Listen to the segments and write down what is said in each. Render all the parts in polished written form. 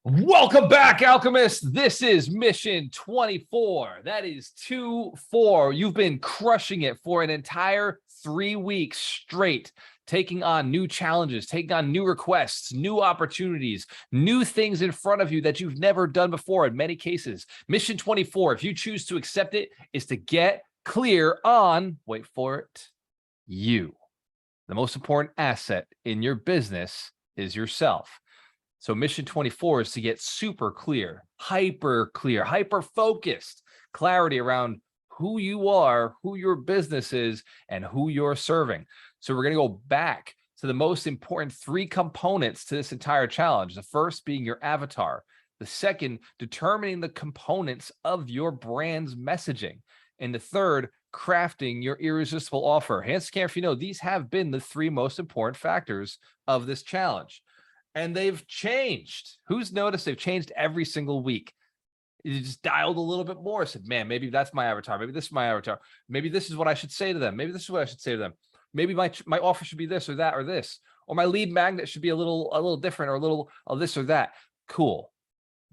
Welcome back, Alchemists. This is Mission 24. That is 2-4. You've been crushing it for an entire 3 weeks straight, taking on new challenges, taking on new requests, new opportunities, new things in front of you that you've never done before in many cases. Mission 24, if you choose to accept it, is to get clear on, wait for it, you. The most important asset in your business is yourself. So mission 24 is to get super clear, hyper focused, clarity around who you are, who your business is, and who you're serving. So we're going to go back to the most important 3 components to this entire challenge. The first being your avatar. The second, determining the components of your brand's messaging. And the third, crafting your irresistible offer. Hands to camera if you know, these have been the 3 most important factors of this challenge. And they've changed. Who's noticed they've changed every single week? You just dialed a little bit more. Said, man, maybe that's my avatar. Maybe this is my avatar. Maybe this is what I should say to them. Maybe this is what I should say to them. Maybe my offer should be this or that or this. Or my lead magnet should be a little different or a little of this or that. Cool.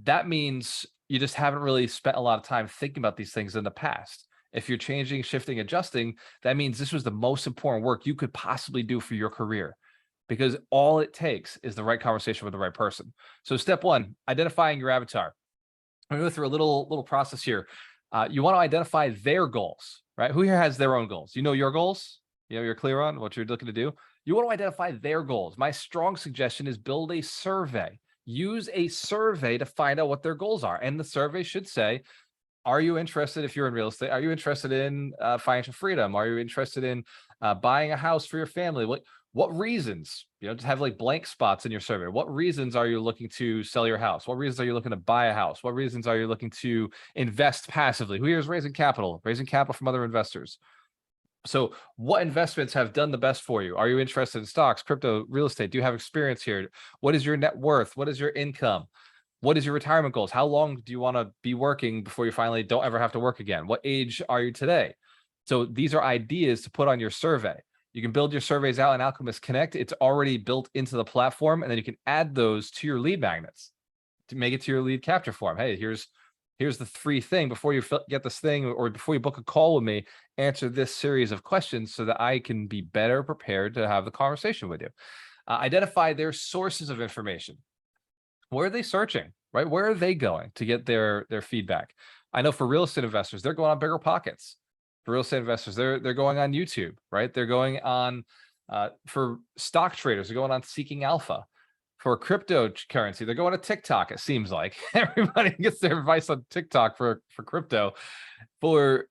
That means you just haven't really spent a lot of time thinking about these things in the past. If you're changing, shifting, adjusting, that means this was the most important work you could possibly do for your career, because all it takes is the right conversation with the right person. So step 1, identifying your avatar. I'm going to go through a little process here. You want to identify their goals, right? Who here has their own goals? You know your goals? You know, you're clear on what you're looking to do. You want to identify their goals. My strong suggestion is build a survey. Use a survey to find out what their goals are. And the survey should say, are you interested, if you're in real estate, are you interested in financial freedom? Are you interested in buying a house for your family? What reasons, just have like blank spots in your survey. What reasons are you looking to sell your house? What reasons are you looking to buy a house? What reasons are you looking to invest passively? Who here is raising capital from other investors? So what investments have done the best for you? Are you interested in stocks, crypto, real estate? Do you have experience here? What is your net worth? What is your income? What is your retirement goals? How long do you want to be working before you finally don't ever have to work again? What age are you today? So these are ideas to put on your survey. You can build your surveys out in Alchemist Connect. It's already built into the platform, and then you can add those to your lead magnets to make it to your lead capture form. Hey, here's the 3 thing before you get this thing, or before you book a call with me, answer this series of questions so that I can be better prepared to have the conversation with you. Identify their sources of information. Where are they searching, right? Where are they going to get their feedback? I know for real estate investors, they're going on Bigger Pockets. For real estate investors, they're going on YouTube, right? They're going on, for stock traders, they're going on Seeking Alpha. For cryptocurrency, they're going to TikTok. It seems like everybody gets their advice on TikTok for crypto. For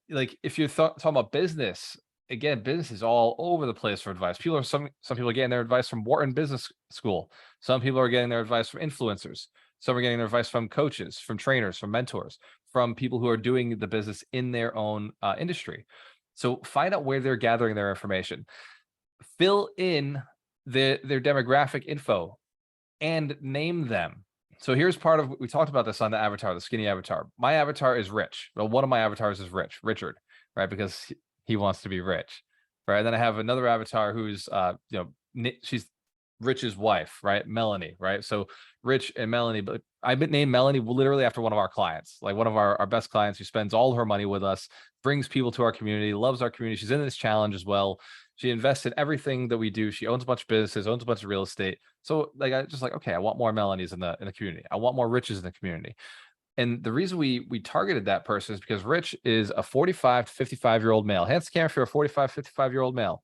like, if you're talking about business, again, business is all over the place for advice. Some people are getting their advice from Wharton Business School. Some people are getting their advice from influencers. Some are getting their advice from coaches, from trainers, from mentors, from people who are doing the business in their own industry. So find out where they're gathering their information. Fill in their demographic info and name them. So here's part of, we talked about this on the avatar, the skinny avatar. My avatar is Rich. Well, one of my avatars is Richard, right? Because he wants to be rich, right? And then I have another avatar who's, she's Rich's wife, right? Melanie, right? So Rich and Melanie, but I've been named Melanie literally after one of our clients, like one of our best clients who spends all her money with us, brings people to our community, loves our community. She's in this challenge as well. She invests in everything that we do. She owns a bunch of businesses, owns a bunch of real estate. So like, I just like, okay, I want more Melanies in the community. I want more Riches in the community. And the reason we targeted that person is because Rich is a 45 to 55-year-old male. Hands to camera if you're a 45, 55-year-old male.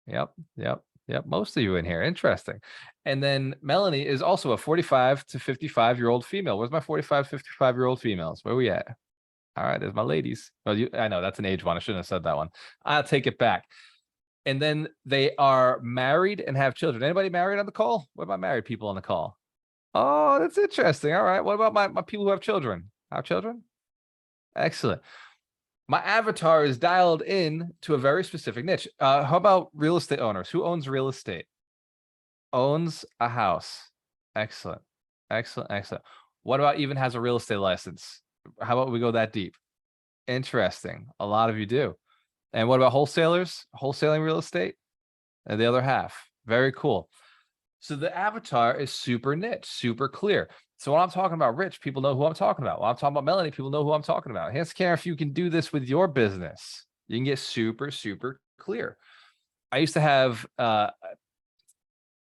Yep. Most of you in here. Interesting. And then Melanie is also a 45 to 55-year-old female. Where's my 45, 55-year-old females? Where we at? All right, there's my ladies. Well, I know that's an age one. I shouldn't have said that one. I'll take it back. And then they are married and have children. Anybody married on the call? What about married people on the call? Oh, that's interesting. All right. What about my people who have children? Have children? Excellent. My avatar is dialed in to a very specific niche. How about real estate owners? Who owns real estate? Owns a house. Excellent. What about even has a real estate license? How about we go that deep? Interesting. A lot of you do. And what about wholesalers? Wholesaling real estate? And the other half. Very cool. So the avatar is super niche, super clear. So when I'm talking about Rich, people know who I'm talking about. When I'm talking about Melanie, people know who I'm talking about. Hands care if you can do this with your business. You can get super, super clear. I used to have let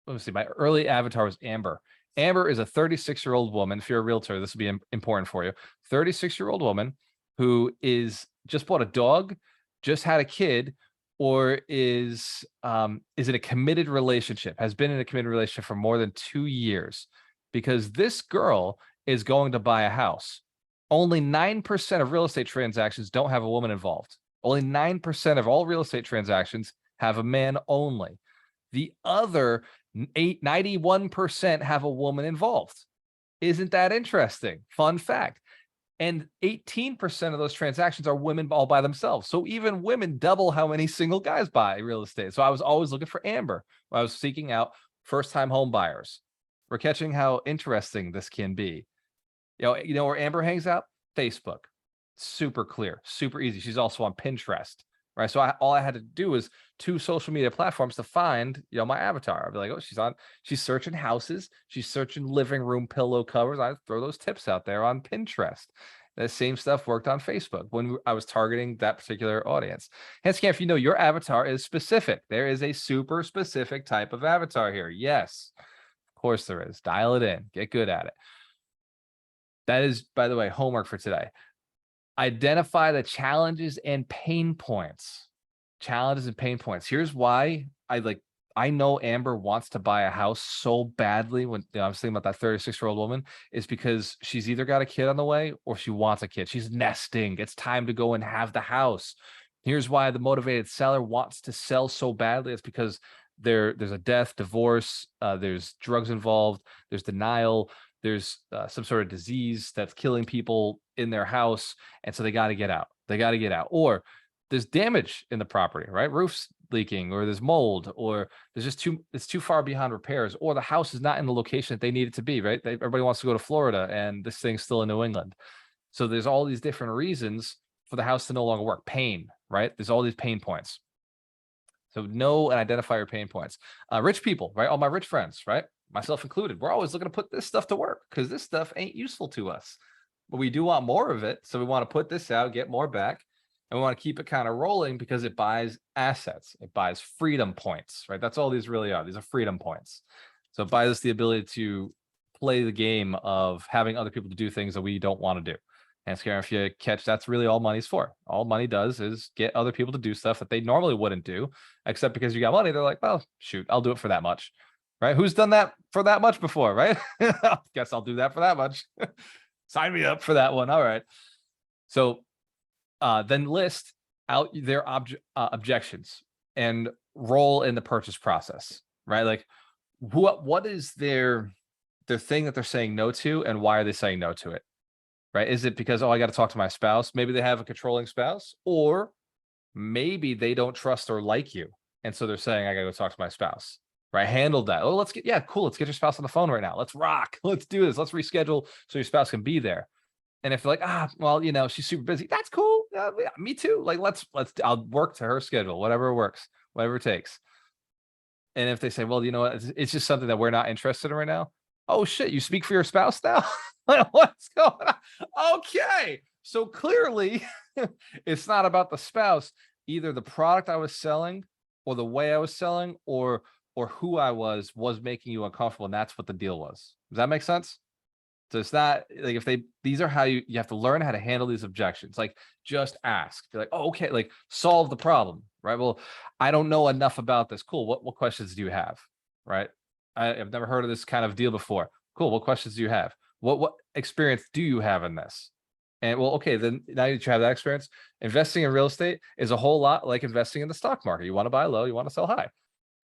me see, my early avatar was Amber. Amber is a 36-year-old woman. If you're a realtor, this would be important for you. 36-year-old woman who is just bought a dog, just had a kid, or is in a committed relationship, has been in a committed relationship for more than 2 years, because this girl is going to buy a house. Only 9% of real estate transactions don't have a woman involved. Only 9% of all real estate transactions have a man only. The other 91% have a woman involved. Isn't that interesting? Fun fact. And 18% of those transactions are women all by themselves. So even women double how many single guys buy real estate. So I was always looking for Amber when I was seeking out first-time home buyers. We're catching how interesting this can be. You know where Amber hangs out? Facebook. Super clear, super easy. She's also on Pinterest, right? So all I had to do was 2 social media platforms to find, my avatar. I'd be like, oh, she's searching houses, she's searching living room pillow covers. I throw those tips out there on Pinterest. The same stuff worked on Facebook when I was targeting that particular audience. Hence, if you know your avatar is specific, there is a super specific type of avatar here. Yes, of course there is. Dial it in, get good at it. That is, by the way, homework for today. Identify the challenges and pain points. Challenges and pain points. Here's why I know Amber wants to buy a house so badly when I was thinking about that 36-year-old woman, is because she's either got a kid on the way or she wants a kid. She's nesting. It's time to go and have the house. Here's why the motivated seller wants to sell so badly. It's because there's a death, divorce, there's drugs involved, there's denial, there's some sort of disease that's killing people in their house. And so they got to get out. They got to get out. Or there's damage in the property, right? Roof's leaking, or there's mold, or it's too far beyond repairs, or the house is not in the location that they need it to be, right? Everybody wants to go to Florida and this thing's still in New England. So there's all these different reasons for the house to no longer work. Pain, right? There's all these pain points. So know and identify your pain points. Rich people, right? All my rich friends, right? Myself included. We're always looking to put this stuff to work because this stuff ain't useful to us. But we do want more of it. So we want to put this out, get more back. And we want to keep it kind of rolling because it buys assets. It buys freedom points, right? That's all these really are. These are freedom points. So it buys us the ability to play the game of having other people to do things that we don't want to do. And Scare, if you catch, that's really all money's for. All money does is get other people to do stuff that they normally wouldn't do, except because you got money. They're like, well, shoot, I'll do it for that much, right? Who's done that for that much before, right? Guess I'll do that for that much. Sign me up for that one. All right. So then list out their objections and roll in the purchase process, right? Like what is their thing that they're saying no to, and why are they saying no to it? Right? Is it because, oh, I got to talk to my spouse? Maybe they have a controlling spouse, or maybe they don't trust or like you. And so they're saying, I got to go talk to my spouse, right? Handle that. Oh, let's get your spouse on the phone right now. Let's rock. Let's do this. Let's reschedule so your spouse can be there. And if you're like, well, she's super busy. That's cool. Yeah, me too. Like, I'll work to her schedule, whatever works, whatever it takes. And if they say, well, you know what, it's just something that we're not interested in right now. Oh shit, you speak for your spouse now? What's going on? Okay. So clearly it's not about the spouse. Either the product I was selling, or the way I was selling, or who I was making you uncomfortable. And that's what the deal was. Does that make sense? So it's not like these are how you have to learn how to handle these objections. Like, just ask. Be like, oh, okay, like solve the problem, right? Well, I don't know enough about this. Cool. What questions do you have? Right? I've never heard of this kind of deal before. Cool. What questions do you have? What experience do you have in this? And well, okay, then now that you have that experience, investing in real estate is a whole lot like investing in the stock market. You want to buy low, you want to sell high,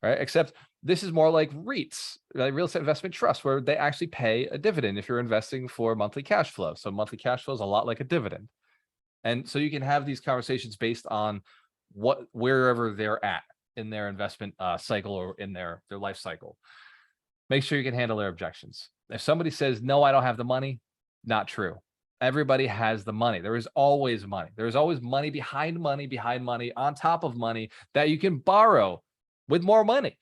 right? Except this is more like REITs, like real estate investment trusts, where they actually pay a dividend if you're investing for monthly cash flow. So monthly cash flow is a lot like a dividend. And so you can have these conversations based on wherever they're at in their investment cycle, or in their life cycle. Make sure you can handle their objections. If somebody says, no, I don't have the money, not true. Everybody has the money. There is always money. There is always money, behind money, on top of money that you can borrow with more money.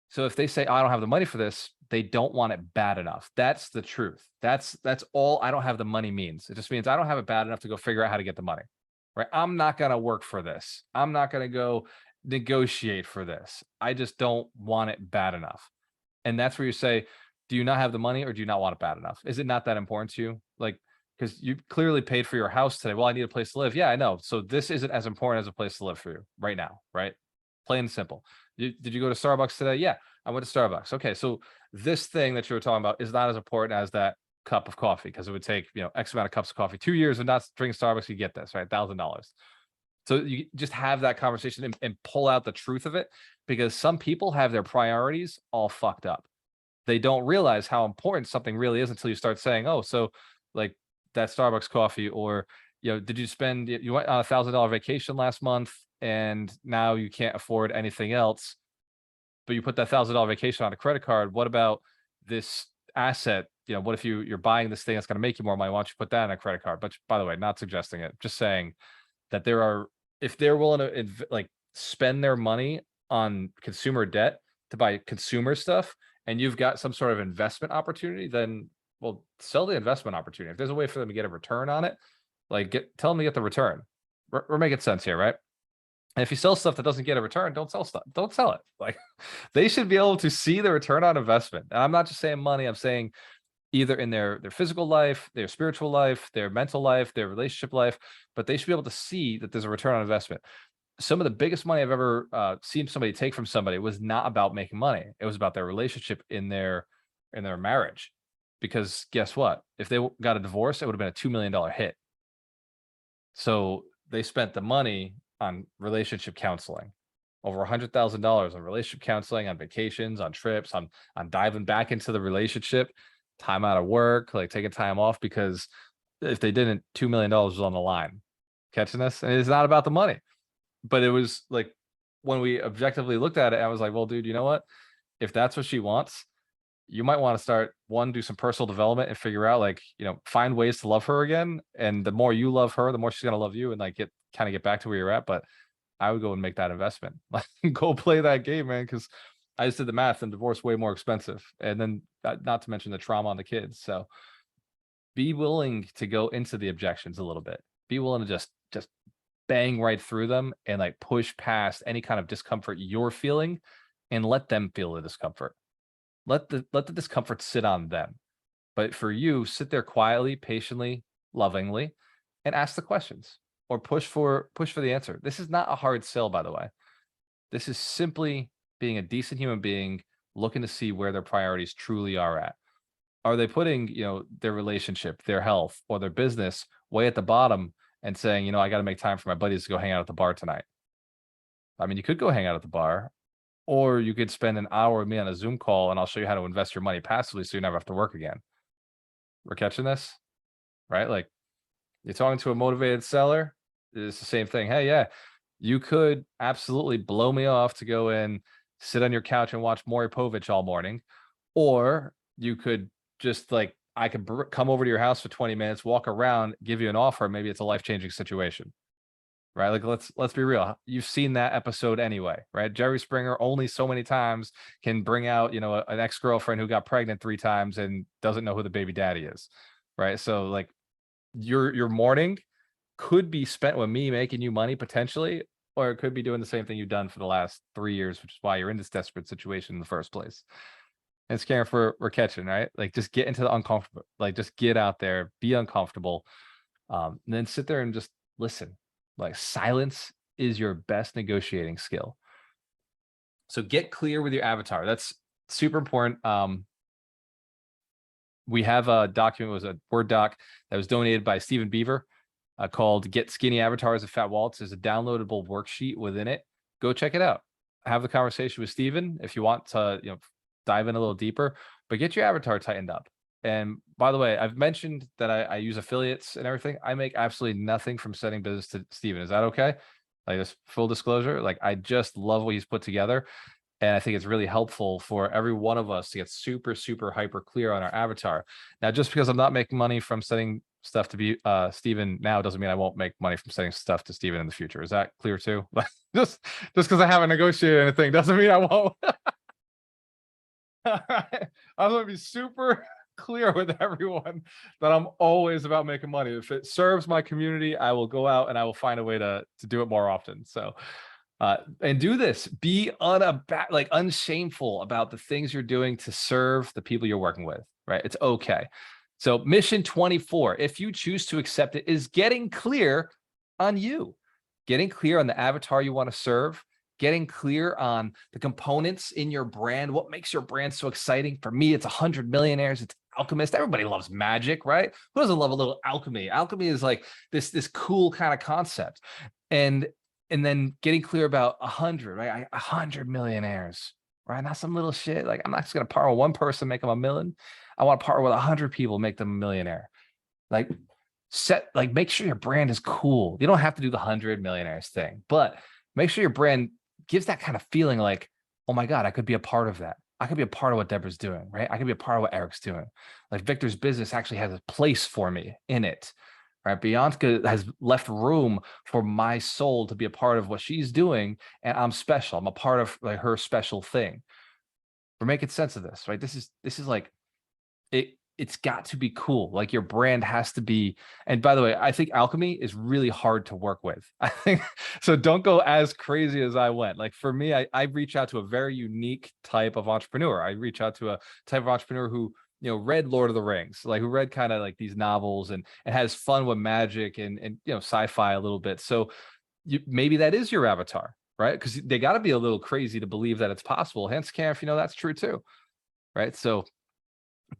So if they say, oh, I don't have the money for this, they don't want it bad enough. That's the truth. That's all I don't have the money means. It just means I don't have it bad enough to go figure out how to get the money. Right? I'm not going to work for this. I'm not going to go negotiate for this. I just don't want it bad enough. And that's where you say, do you not have the money or do you not want it bad enough? Is it not that important to you? Like, because you clearly paid for your house today. Well, I need a place to live. Yeah, I know. So this isn't as important as a place to live for you right now, right? Plain and simple. Did you go to Starbucks today? Yeah, I went to Starbucks. Okay, so this thing that you were talking about is not as important as that cup of coffee, because it would take, X amount of cups of coffee, 2 years and not drinking Starbucks, you get this, right? $1,000. So you just have that conversation and pull out the truth of it, because some people have their priorities all fucked up. They don't realize how important something really is until you start saying, oh, so like that Starbucks coffee, or, did you went on $1,000 vacation last month and now you can't afford anything else, but you put that $1,000 vacation on a credit card. What about this asset? What if you're buying this thing that's going to make you more money? Why don't you put that on a credit card? But by the way, not suggesting it, just saying that if they're willing to like spend their money on consumer debt to buy consumer stuff, and you've got some sort of investment opportunity, then well, sell the investment opportunity. If there's a way for them to get a return on it, like tell them to get the return. We're making sense here, right? And if you sell stuff that doesn't get a return, don't sell stuff. Don't sell it. Like they should be able to see the return on investment. And I'm not just saying money. I'm saying either in their physical life, their spiritual life, their mental life, their relationship life, but they should be able to see that there's a return on investment. Some of the biggest money I've ever seen somebody take from somebody was not about making money. It was about their relationship in their marriage. Because guess what? If they got a divorce, it would have been a $2 million hit. So they spent the money on relationship counseling, over $100,000 on relationship counseling, on vacations, on trips, on diving back into the relationship, time out of work, like taking time off, because if they didn't, $2 million was on the line. Catching this? And it's not about the money. But it was like, when we objectively looked at it, I was like, well, dude, you know what? If that's what she wants, you might want to start, do some personal development and figure out, like, find ways to love her again. And the more you love her, the more she's going to love you, and like get back to where you're at. But I would go and make that investment. Like, go play that game, man. Because I just did the math, and divorce way more expensive. And then not to mention the trauma on the kids. So be willing to go into the objections a little bit. Be willing to just bang right through them and like push past any kind of discomfort you're feeling, and let them feel the discomfort. Let the discomfort sit on them. But for you, sit there quietly, patiently, lovingly, and ask the questions, or push for the answer. This is not a hard sell, by the way. This is simply being a decent human being, looking to see where their priorities truly are at. Are they putting, their relationship, their health, or their business way at the bottom and saying, I got to make time for my buddies to go hang out at the bar tonight? I mean, you could go hang out at the bar, or you could spend an hour with me on a Zoom call and I'll show you how to invest your money passively so you never have to work again. We're catching this, right? Like, you're talking to a motivated seller. It's the same thing. Hey, yeah, you could absolutely blow me off to go and sit on your couch and watch Maury Povich all morning. Or you could just like, I could come over to your house for 20 minutes, walk around, give you an offer. Maybe it's a life-changing situation. Right? Like, let's be real. You've seen that episode anyway, right? Jerry Springer only so many times can bring out, an ex-girlfriend who got pregnant 3 times and doesn't know who the baby daddy is. Right? So like, your morning could be spent with me making you money potentially, or it could be doing the same thing you've done for the last 3 years, which is why you're in this desperate situation in the first place. And it's caring for we're catching, right? Like, just get into the uncomfortable, like just get out there, be uncomfortable, and then sit there and just listen. Like, silence is your best negotiating skill. So get clear with your avatar. That's super important. We have a document, it was a Word doc that was donated by Stephen Beaver, called Get Skinny Avatars of Fat Wallets. There's a downloadable worksheet within it. Go check it out. Have the conversation with Stephen if you want to, dive in a little deeper, but get your avatar tightened up. And by the way, I've mentioned that I use affiliates and everything. I make absolutely nothing from sending business to Stephen. Is that okay? Like, just full disclosure, like, I just love what he's put together. And I think it's really helpful for every one of us to get super, super hyper clear on our avatar. Now, just because I'm not making money from sending stuff to be Stephen now doesn't mean I won't make money from sending stuff to Stephen in the future. Is that clear too? Just because I haven't negotiated anything doesn't mean I won't. right. I'm gonna be super clear with everyone that I'm always about making money. If it serves my community, I will go out and I will find a way to do it more often. So and do this. Be like unshameful about the things you're doing to serve the people you're working with, right? It's okay. So mission 24, if you choose to accept it, is getting clear on you, getting clear on the avatar you want to serve, getting clear on the components in your brand. What makes your brand so exciting? For me, it's 100 Millionaires. It's Alchemist. Everybody loves magic, right? Who doesn't love a little alchemy? Alchemy is like this cool kind of concept. And then getting clear about 100, right? 100 millionaires, right? Not some little shit. Like I'm not just gonna partner with one person, make them a million. I want to partner with 100 people, make them a millionaire. Like make sure your brand is cool. You don't have to do the 100 millionaires thing, but make sure your brand gives that kind of feeling like, oh my God, I could be a part of that. I could be a part of what Deborah's doing, right? I could be a part of what Eric's doing. Like Victor's business actually has a place for me in it, right? Bianca has left room for my soul to be a part of what she's doing, and I'm special. I'm a part of like her special thing. We're making sense of this, right? This is like it's got to be cool. Like your brand has to be. And by the way, I think alchemy is really hard to work with. I think so. Don't go as crazy as I went. Like for me, I reach out to a very unique type of entrepreneur. I reach out to a type of entrepreneur who, read Lord of the Rings, like who read kind of like these novels and has fun with magic and sci-fi a little bit. So maybe that is your avatar, right? Because they got to be a little crazy to believe that it's possible. Hence, Camp, that's true too, right? So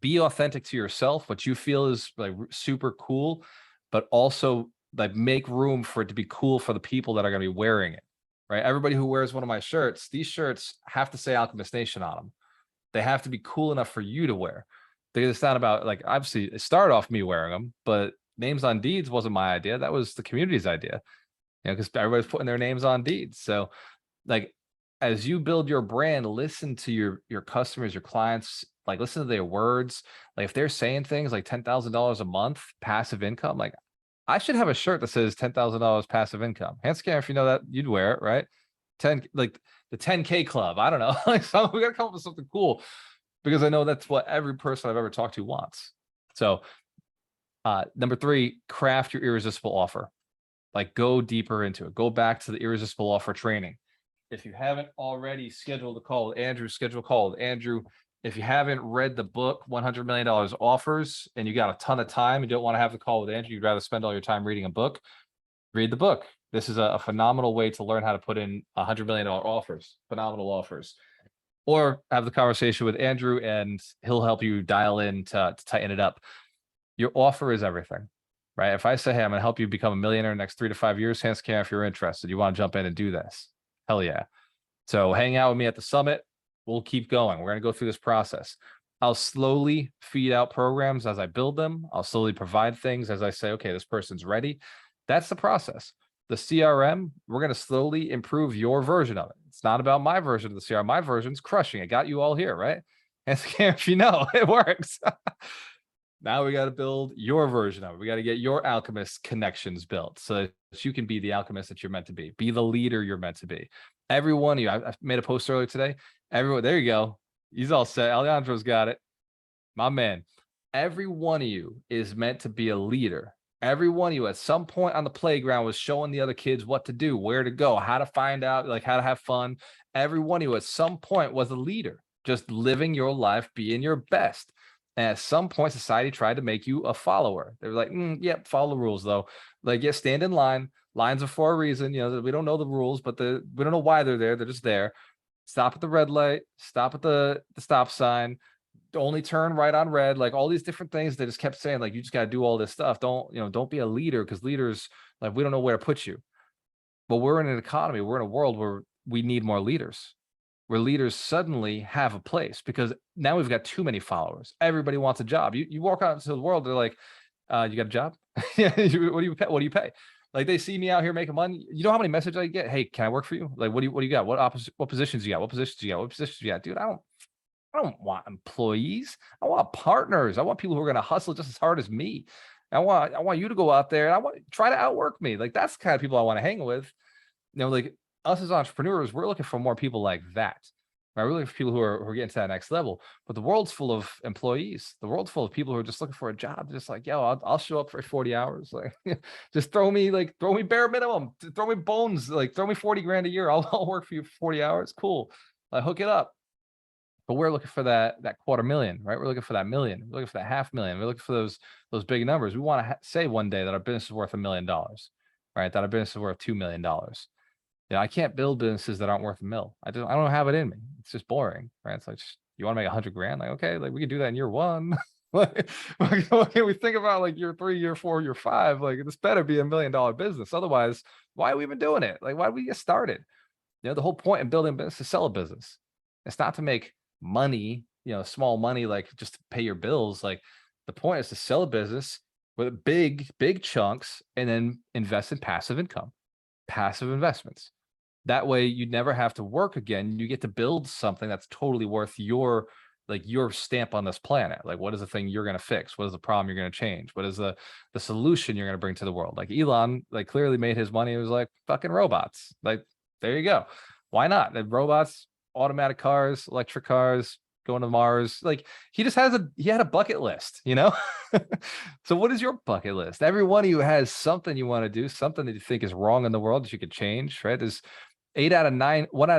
be authentic to yourself, what you feel is like super cool, but also like make room for it to be cool for the people that are going to be wearing it, right? Everybody who wears one of my shirts, these shirts have to say Alchemist Nation on them. They have to be cool enough for you to wear. Because it's not about, like, obviously it started off me wearing them, but names on deeds wasn't my idea. That was the community's idea, because everybody's putting their names on deeds. So like, as you build your brand, listen to your customers, your clients, like listen to their words. Like if they're saying things like $10,000 a month passive income, like I should have a shirt that says $10,000 passive income. Handscan, if you know that, you'd wear it, right? 10, like the 10K club. I don't know. Like, so we gotta come up with something cool, because I know that's what every person I've ever talked to wants. So number 3, craft your irresistible offer. Like go deeper into it. Go back to the irresistible offer training. If you haven't already scheduled a call with Andrew, schedule a call with Andrew. If you haven't read the book, $100 million Offers, and you got a ton of time and don't want to have the call with Andrew, you'd rather spend all your time reading a book, read the book. This is a phenomenal way to learn how to put in $100 million offers, phenomenal offers. Or have the conversation with Andrew and he'll help you dial in to tighten it up. Your offer is everything, right? If I say, hey, I'm going to help you become a millionaire in the next 3 to 5 years, Handscan, if you're interested, you want to jump in and do this, hell yeah. So hang out with me at the summit. We'll keep going. We're going to go through this process. I'll slowly feed out programs as I build them. I'll slowly provide things as I say, okay, this person's ready. That's the process. The CRM, we're going to slowly improve your version of it. It's not about my version of the CRM. My version's crushing it. Got you all here, right? And if you know, it works. Now we got to build your version of it. We got to get your alchemist connections built so that you can be the alchemist that you're meant to be the leader you're meant to be. Every one of you, I made a post earlier today. Everyone, there you go. He's all set. Alejandro's got it. My man. Every one of you is meant to be a leader. Every one of you at some point on the playground was showing the other kids what to do, where to go, how to find out, like how to have fun. Every one of you at some point was a leader, just living your life, being your best. And at some point, society tried to make you a follower. They were like, yep, follow the rules though. Like, yeah, stand in line. Lines are for a reason. We don't know the rules, but we don't know why they're there. They're just there. Stop at the red light. Stop at the stop sign. Only turn right on red. Like all these different things. They just kept saying, like, you just got to do all this stuff. Don't be a leader, because leaders, like, we don't know where to put you. But we're in an economy. We're in a world where we need more leaders. Where leaders suddenly have a place, because now we've got too many followers. Everybody wants a job. You walk out into the world, they're like, you got a job? What do you pay? Like they see me out here making money. You know how many messages I get? Hey, can I work for you? Like, what do you got? What positions you got? What positions you got? What positions you got? Dude, I don't want employees. I want partners. I want people who are going to hustle just as hard as me. I want you to go out there and I want try to outwork me. Like that's the kind of people I want to hang with. Like us as entrepreneurs, we're looking for more people like that. Right? We're looking for people who are getting to that next level. But the world's full of employees. The world's full of people who are just looking for a job. Just like, yo, I'll show up for 40 hours. Like, just throw me bare minimum. Throw me bones. Like, throw me 40 grand a year. I'll work for you for 40 hours. Cool. Hook it up. But we're looking for that quarter million, right? We're looking for that million. We're looking for that 500,000. We're looking for those big numbers. We want to say one day that our business is worth $1 million, right? That our business is worth $2 million. Yeah, I can't build businesses that aren't worth a mill. I don't have it in me. It's just boring, right? It's like, you want to make 100 grand? Like, okay, like we can do that in year one. Like, what can we think about like year 3, year 4, year 5? Like, this better be $1 million business. Otherwise, why are we even doing it? Like, why did we get started? The whole point in building a business is to sell a business. It's not to make money, small money, like just to pay your bills. Like, the point is to sell a business with big chunks and then invest in passive income, passive investments. That way you never have to work again. You get to build something that's totally worth your stamp on this planet. Like, what is the thing you're going to fix? What is the problem you're going to change? What is the solution you're going to bring to the world? Like, Elon, like, clearly made his money. It was like fucking robots. Like, there you go. Why not? The robots, automatic cars, electric cars, going to Mars. Like, he had a bucket list, So what is your bucket list? Every one of you has something you want to do, something that you think is wrong in the world that you could change, right? There's 1 out of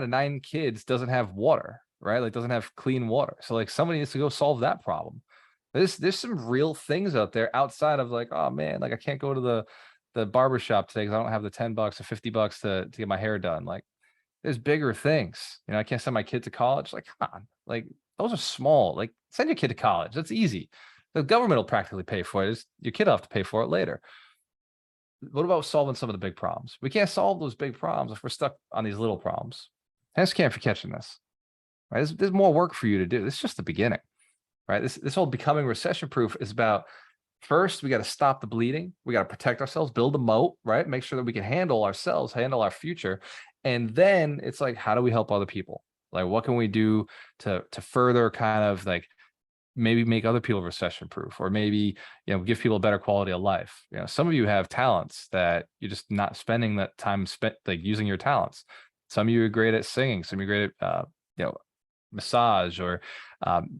9 kids doesn't have water, right? Like, doesn't have clean water. So like, somebody needs to go solve that problem. There's some real things out there outside of like, oh man, like I can't go to the barber shop today because I don't have the $10 or $50 to get my hair done. Like, there's bigger things. I can't send my kid to college. Like, come on, like, those are small. Like, send your kid to college. That's easy. The government will practically pay for it. Your kid will have to pay for it later. What about solving some of the big problems? We can't solve those big problems if we're stuck on these little problems. Thanks, Cam, for catching this. Right? There's more work for you to do. This is just the beginning, right? This whole becoming recession proof is about, first, we got to stop the bleeding. We got to protect ourselves, build a moat, right? Make sure that we can handle ourselves, handle our future. And then it's like, how do we help other people? Like, what can we do to further kind of like maybe make other people recession proof, or maybe, give people a better quality of life. Some of you have talents that you're just not spending that time spent like using your talents. Some of you are great at singing. Some of you are great at, massage, or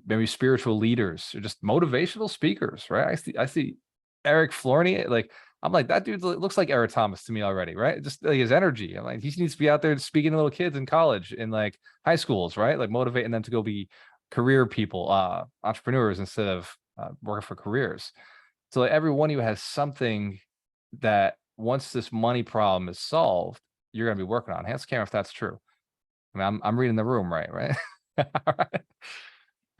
maybe spiritual leaders, or just motivational speakers, right? I see Eric Florney, like, I'm like, that dude looks like Eric Thomas to me already, right? Just like his energy. I'm like, he needs to be out there speaking to little kids in college, in like high schools, right? Like, motivating them to go be career people, entrepreneurs, instead of working for careers. So like, every one of you has something that once this money problem is solved, you're going to be working on. Hands camera if that's true. I mean, I'm reading the room, right? All right.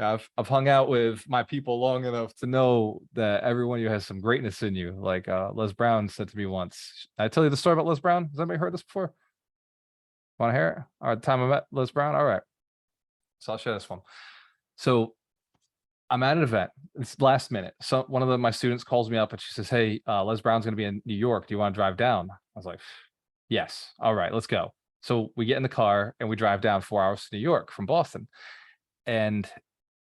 I've hung out with my people long enough to know that every one of you has some greatness in you. Like Les Brown said to me once. I tell you the story about Les Brown. Has anybody heard this before? Want to hear it? All right, the time I met Les Brown. All right. So I'll share this one. So I'm at an event. It's last minute. So one of my students calls me up and she says, hey, Les Brown's going to be in New York. Do you want to drive down? I was like, yes. All right, let's go. So we get in the car and we drive down 4 hours to New York from Boston. And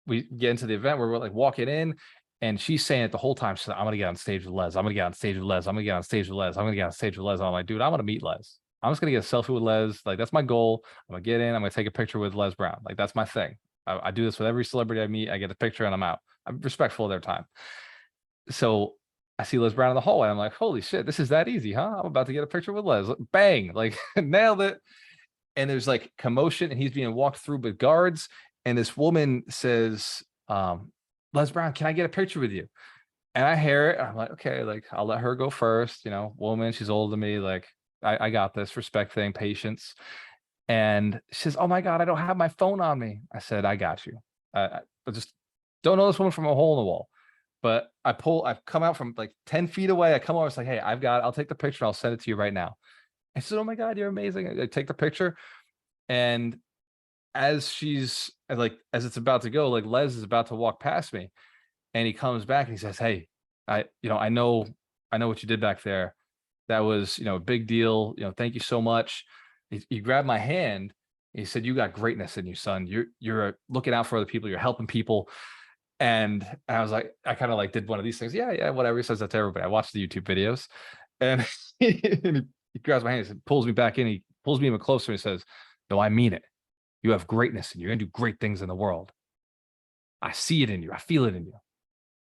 we get into the event where we're like walking in, and she's saying it the whole time. She's like, I'm going to get on stage with Les. I'm going to get on stage with Les. I'm going to get on stage with Les. I'm going to get on stage with Les. And I'm like, dude, I want to meet Les. I'm just going to get a selfie with Les. Like, that's my goal. I'm going to get in. I'm going to take a picture with Les Brown. Like, that's my thing. I do this with every celebrity I meet. I get a picture and I'm out. I'm respectful of their time. So I see Les Brown in the hallway. I'm like, holy shit, this is that easy, huh? I'm about to get a picture with Les. Bang, like nailed it. And there's like commotion, and he's being walked through with guards. And this woman says, Les Brown, can I get a picture with you? And I hear it. I'm like, okay, like I'll let her go first. Woman, she's older than me. Like, I got this, respect thing, patience. And she says, oh my God, I don't have my phone on me. I said, I got you. I just don't know this woman from a hole in the wall. But I've come out from like 10 feet away. I come over, it's like, hey, I'll take the picture. I'll send it to you right now. I said, oh my God, you're amazing. I take the picture. And as it's about to go, like Les is about to walk past me, and he comes back and he says, hey, I know what you did back there. That was, a big deal. Thank you so much. He grabbed my hand. He said, you got greatness in you, son. You're looking out for other people. You're helping people. And I was like, I kind of like did one of these things. Yeah, whatever. He says that to everybody. I watched the YouTube videos, and he grabs my hand. He pulls me back in. He pulls me even closer. And he says, no, I mean it. You have greatness in you. You're gonna do great things in the world. I see it in you. I feel it in you.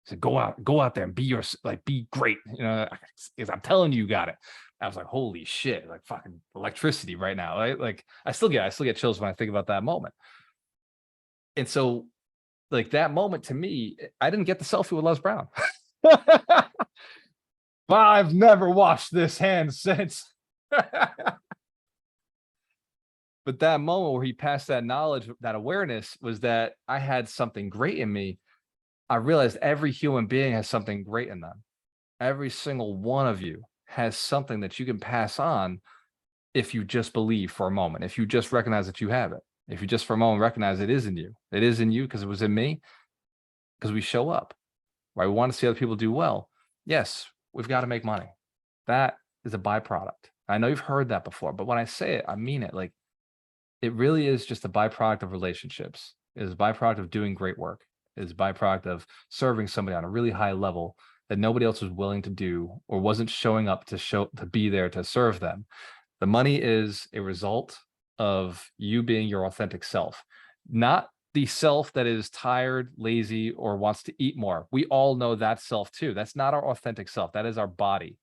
So go out there and be great. Because I'm telling you, you got it. I was like, holy shit, like fucking electricity right now. Right? Like I still get chills when I think about that moment. And so, like that moment to me, I didn't get the selfie with Les Brown. But I've never washed this hand since. But that moment where he passed that knowledge, that awareness, was that I had something great in me. I realized every human being has something great in them. Every single one of you has something that you can pass on if you just believe for a moment, if you just recognize that you have it, if you just for a moment recognize it is in you. It is in you because it was in me, because we show up, right? We want to see other people do well. Yes, we've got to make money. That is a byproduct. I know you've heard that before, but when I say it, I mean it. Like, it really is just a byproduct of relationships. It is a byproduct of doing great work. It is a byproduct of serving somebody on a really high level that nobody else was willing to do or wasn't showing up to be there to serve them. The money is a result of you being your authentic self, not the self that is tired, lazy, or wants to eat more. We all know that self too. That's not our authentic self. That is our body,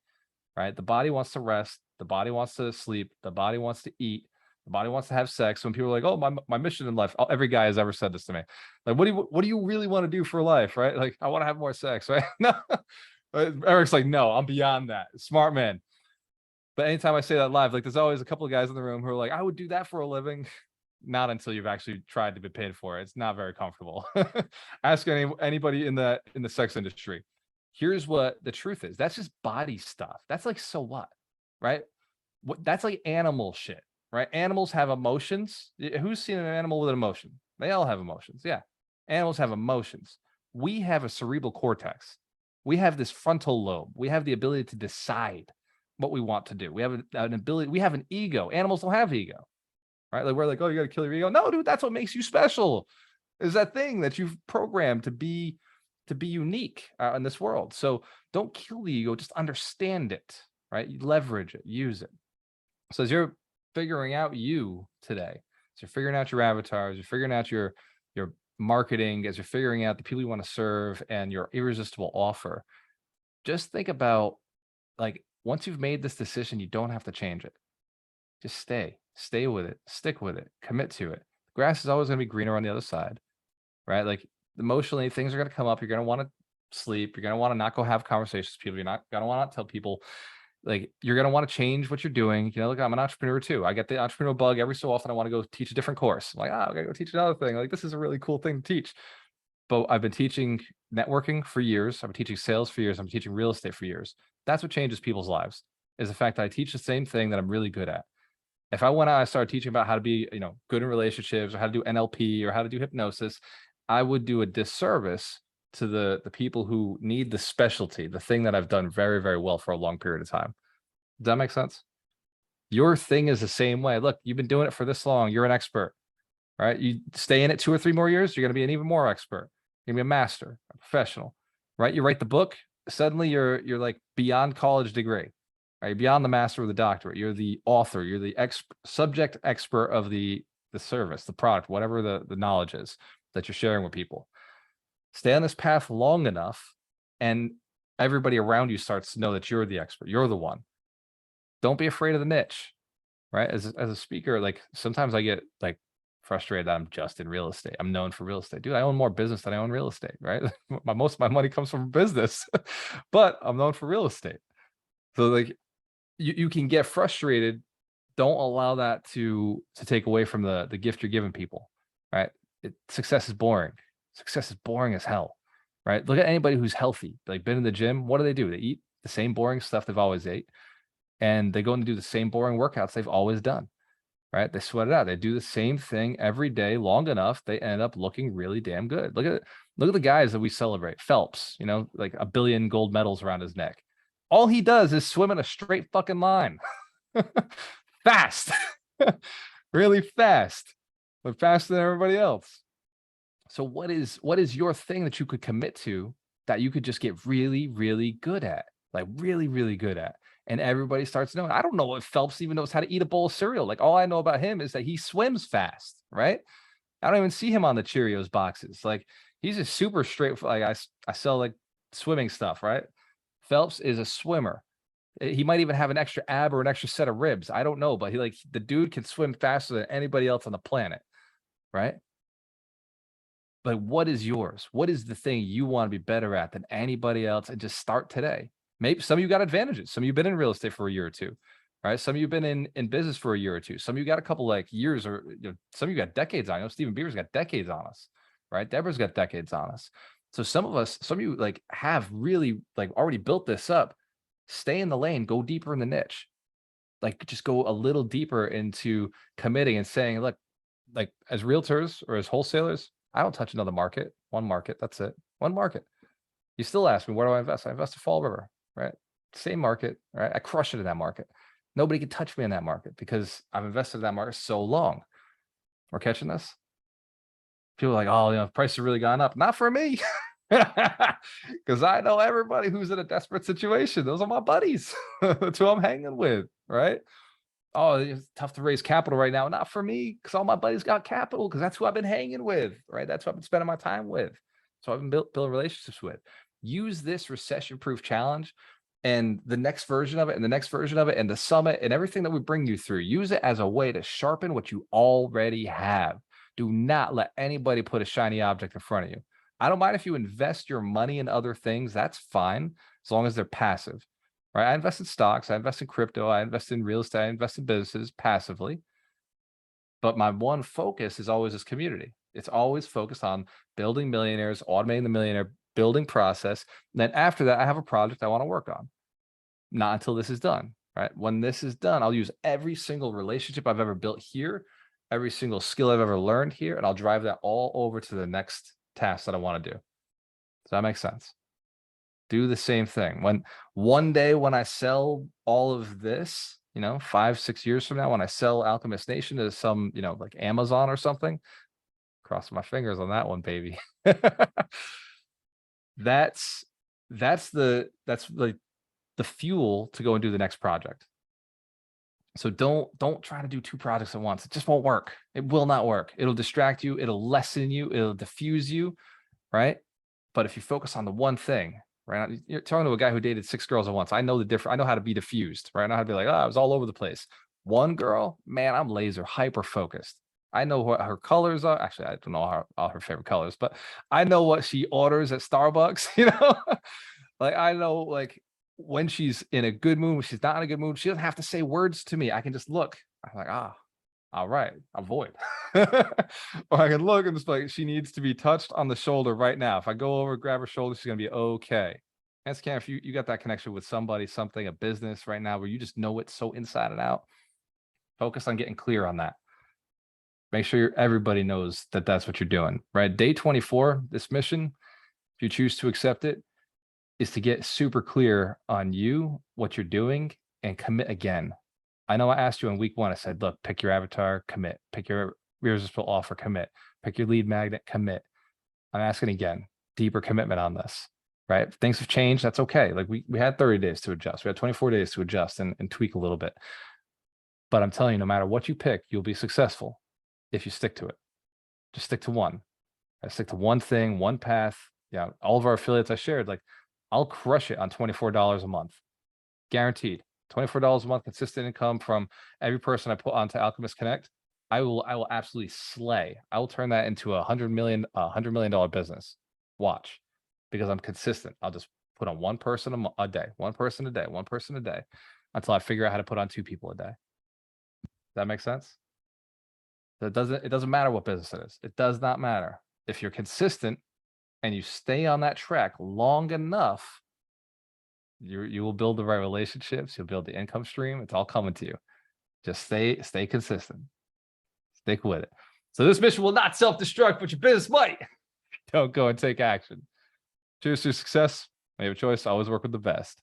right? The body wants to rest. The body wants to sleep. The body wants to eat. The body wants to have sex. When people are like, "Oh, my mission in life," every guy has ever said this to me. Like, what do you really want to do for life, right? Like, I want to have more sex, right? No, Eric's like, no, I'm beyond that. Smart man. But anytime I say that live, like, there's always a couple of guys in the room who are like, I would do that for a living. Not until you've actually tried to be paid for it. It's not very comfortable. Ask anybody in the sex industry. Here's what the truth is. That's just body stuff. That's like, so what, right? That's like animal shit, right? Animals have emotions. Who's seen an animal with an emotion? They all have emotions. Yeah. Animals have emotions. We have a cerebral cortex. We have this frontal lobe. We have the ability to decide what we want to do. We have an ability. We have an ego. Animals don't have ego, right? Like, we're like, oh, you got to kill your ego. No, dude, that's what makes you special. Is that thing that you've programmed to be unique in this world. So don't kill the ego. Just understand it, right? You leverage it, use it. So as you're figuring out you today, as you're figuring out your avatars, you're figuring out your marketing, as you're figuring out the people you want to serve and your irresistible offer, just think about, like, once you've made this decision, you don't have to change it. Just stay with it, stick with it, commit to it. The grass is always going to be greener on the other side, right? Like, emotionally, things are going to come up. You're going to want to sleep. You're going to want to not go have conversations with people. You're not going to want to tell people. Like, you're going to want to change what you're doing. Look, I'm an entrepreneur too. I get the entrepreneur bug every so often. I want to go teach a different course. I'm like, I got to go teach another thing. Like, this is a really cool thing to teach. But I've been teaching networking for years. I've been teaching sales for years. I've been teaching real estate for years. That's what changes people's lives, is the fact that I teach the same thing that I'm really good at. If I went out, I started teaching about how to be, good in relationships, or how to do NLP, or how to do hypnosis, I would do a disservice to the people who need the specialty, the thing that I've done very, very well for a long period of time. Does that make sense? Your thing is the same way. Look, you've been doing it for this long. You're an expert, right? You stay in it 2 or 3 more years, you're going to be an even more expert. You're going to be a master, a professional, right? You write the book, suddenly you're like beyond college degree. Right? Beyond the master or the doctorate, you're the author, you're the subject expert of the service, the product, whatever the knowledge is that you're sharing with people. Stay on this path long enough, and everybody around you starts to know that you're the expert. You're the one. Don't be afraid of the niche, right? As a speaker, like, sometimes I get like frustrated that I'm just in real estate. I'm known for real estate. Dude, I own more business than I own real estate, right? Most of my money comes from business, but I'm known for real estate. So, like, you can get frustrated. Don't allow that to take away from the gift you're giving people, right? Success is boring. Success is boring as hell, right? Look at anybody who's healthy, like been in the gym. What do? They eat the same boring stuff they've always ate, and they go and do the same boring workouts they've always done, right? They sweat it out. They do the same thing every day long enough. They end up looking really damn good. Look at the guys that we celebrate. Phelps, like 1 billion gold medals around his neck. All he does is swim in a straight fucking line. Fast. Really fast. But faster than everybody else. So what is your thing that you could commit to that you could just get really, really good at? like really, really good at. And everybody starts knowing. I don't know if Phelps even knows how to eat a bowl of cereal. Like all I know about him is that he swims fast, right? I don't even see him on the Cheerios boxes. Like he's just super straight. Like I sell like swimming stuff, right? Phelps is a swimmer. He might even have an extra ab or an extra set of ribs. I don't know, but he like the dude can swim faster than anybody else on the planet, right? Like, what is yours? What is the thing you want to be better at than anybody else? And just start today. Maybe some of you got advantages. Some of you been in real estate for a year or two, right? Some of you been in business for a year or two. Some of you got a couple like years, or some of you got decades on. Stephen Beaver's got decades on us, right? Deborah's got decades on us. So some of you like have really like already built this up. Stay in the lane, go deeper in the niche. Like just go a little deeper into committing and saying, look, like as realtors or as wholesalers, I don't touch another market. One market, that's it. One market. You still ask me, where do I invest? I invest in Fall River, right? Same market, right? I crush it in that market. Nobody can touch me in that market because I've invested in that market so long. We're catching this? People are like, oh, prices have really gone up. Not for me. Because I know everybody who's in a desperate situation. Those are my buddies. That's who I'm hanging with, right? Oh, it's tough to raise capital right now. Not for me, because all my buddies got capital, because that's who I've been hanging with, right? That's who I've been spending my time with. So I've been building relationships with. Use this recession-proof challenge and the next version of it and the next version of it and the summit and everything that we bring you through. Use it as a way to sharpen what you already have. Do not let anybody put a shiny object in front of you. I don't mind if you invest your money in other things. That's fine, as long as they're passive, right? I invest in stocks. I invest in crypto. I invest in real estate. I invest in businesses passively. But my one focus is always this community. It's always focused on building millionaires, automating the millionaire building process. And then after that, I have a project I want to work on. Not until this is done, right? When this is done, I'll use every single relationship I've ever built here, every single skill I've ever learned here, and I'll drive that all over to the next task that I want to do. Does that make sense? Do the same thing. When one day when I sell all of this, 5, 6 years from now, when I sell Alchemist Nation to some, like Amazon or something, cross my fingers on that one, baby. That's like the fuel to go and do the next project. So don't try to do 2 projects at once. It just won't work. It will not work. It'll distract you. It'll lessen you. It'll diffuse you, right? But if you focus on the one thing, right? You're talking to a guy who dated 6 girls at once. I know the difference. I know how to be diffused, right? I know how to be like, I was all over the place. One girl, man, I'm laser hyper focused. I know what her colors are. Actually, I don't know all her favorite colors, but I know what she orders at Starbucks, like I know like when she's in a good mood, when she's not in a good mood, she doesn't have to say words to me. I can just look. I'm like, all right, avoid. Or I can look and just like, she needs to be touched on the shoulder right now. If I go over, grab her shoulder, she's gonna be okay. That's kind of, if you got that connection with somebody, something, a business right now where you just know it so inside and out, focus on getting clear on that. Make sure everybody knows that that's what you're doing, right? Day 24, this mission, if you choose to accept it, is to get super clear on you, what you're doing, and commit again. I know I asked you in week 1, I said, look, pick your avatar, commit, pick your irresistible offer, commit, pick your lead magnet, commit. I'm asking again, deeper commitment on this, right? If things have changed, that's okay. Like we had 30 days to adjust. We had 24 days to adjust and tweak a little bit. But I'm telling you, no matter what you pick, you'll be successful if you stick to it. Just stick to one. I stick to one thing, one path. Yeah, all of our affiliates I shared, like I'll crush it on $24 a month. Guaranteed. $24 a month consistent income from every person I put onto Alchemist Connect. I will absolutely slay. I will turn that into $100 million business. Watch, because I'm consistent. I'll just put on one person a day, one person a day, one person a day, until I figure out how to put on 2 people a day. Does that make sense? It doesn't matter what business it is. It does not matter. If you're consistent and you stay on that track long enough, you will build the right relationships. You'll build the income stream. It's all coming to you. Just stay consistent. Stick with it. So this mission will not self-destruct, but your business might. Don't go and take action. Cheers to your success. When you have a choice, always work with the best.